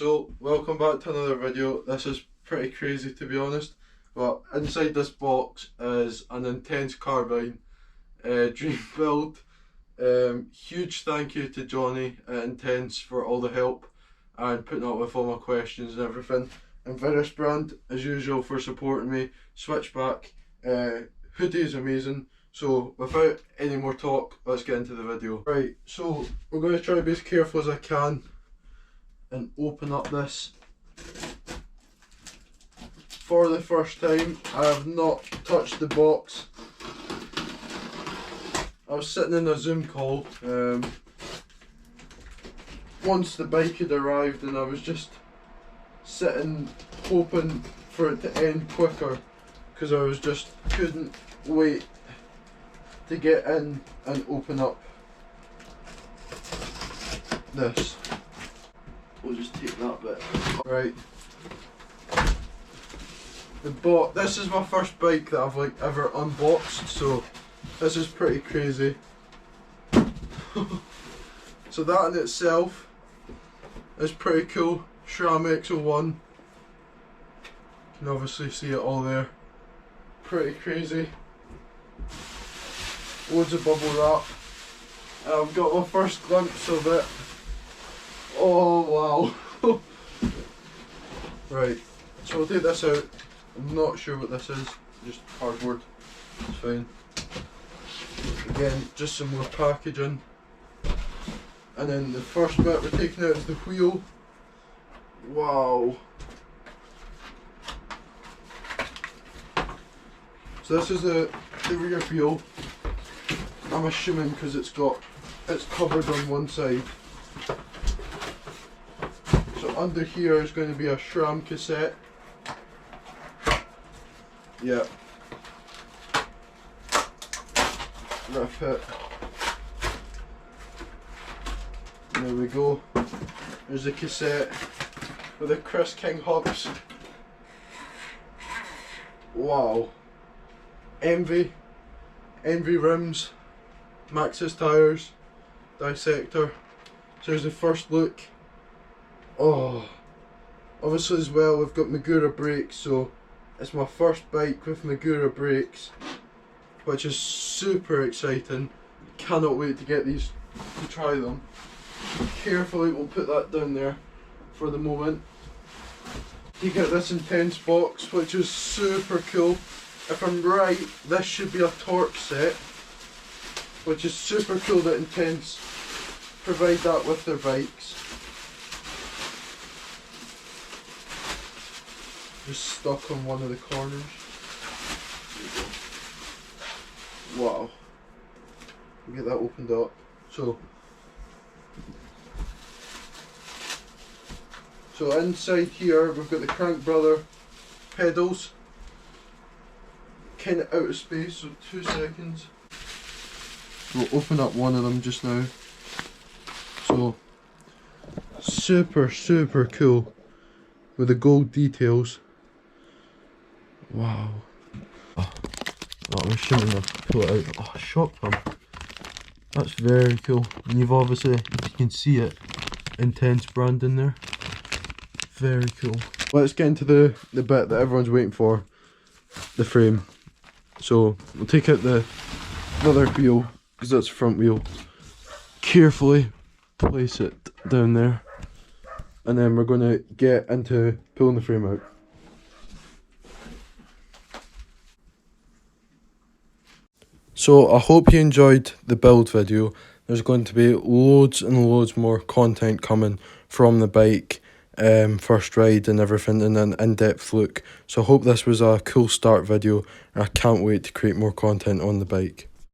So, welcome back to another video. This is pretty crazy to be honest, but inside this box is an Intense carbine dream build. Huge thank you to Johnny at Intense for all the help and putting up with all my questions and everything. And Virus brand, as usual, for supporting me. Switchback hoodie is amazing. So without any more talk, let's get into the video. Right, so we're going to try to be as careful as I can and open up this. For the first time, I have not touched the box. I was sitting in a Zoom call once the bike had arrived, and I was just sitting hoping for it to end quicker because I was just couldn't wait to get in and open up this. We'll just take that bit. Right. This is my first bike that I've ever unboxed, so this is pretty crazy. So that in itself is pretty cool. SRAM X01. You can obviously see it all there. Pretty crazy. Loads of bubble wrap. And I've got my first glimpse of it. Oh wow. Right, so we'll take this out. I'm not sure what this is, just cardboard, it's fine. Again, just some more packaging. And then the first bit we're taking out is the wheel. Wow. So this is the rear wheel. I'm assuming because it's covered on one side. So under here is going to be a SRAM cassette. Yeah. Rip it. There we go. There's the cassette with the Chris King hubs. Wow. Envy rims. Maxxis tyres. Dissector. So here's the first look. Oh. Obviously as well we've got Magura brakes, so it's my first bike with Magura brakes, which is super exciting. Cannot wait to get these, to try them. Carefully, we'll put that down there for the moment. You get this Intense box, which is super cool. If I'm right, this should be a torque set, which is super cool that Intense provide that with their bikes. Just stuck on one of the corners. Wow. We'll get that opened up. So inside here we've got the Crank Brother pedals. Kind of out of space, so 2 seconds. We'll open up one of them just now. So super cool with the gold details. Wow. Oh, I'm assuming I'll pull it out. Oh, shock pump. That's very cool. And you've obviously, you can see it, Intense brand in there. Very cool. Let's get into the bit that everyone's waiting for. The frame. So, we'll take out the other wheel, because that's the front wheel. Carefully place it down there. And then we're going to get into pulling the frame out. So I hope you enjoyed the build video. There's going to be loads and loads more content coming from the bike, first ride and everything, and an in-depth look. So I hope this was a cool start video, and I can't wait to create more content on the bike.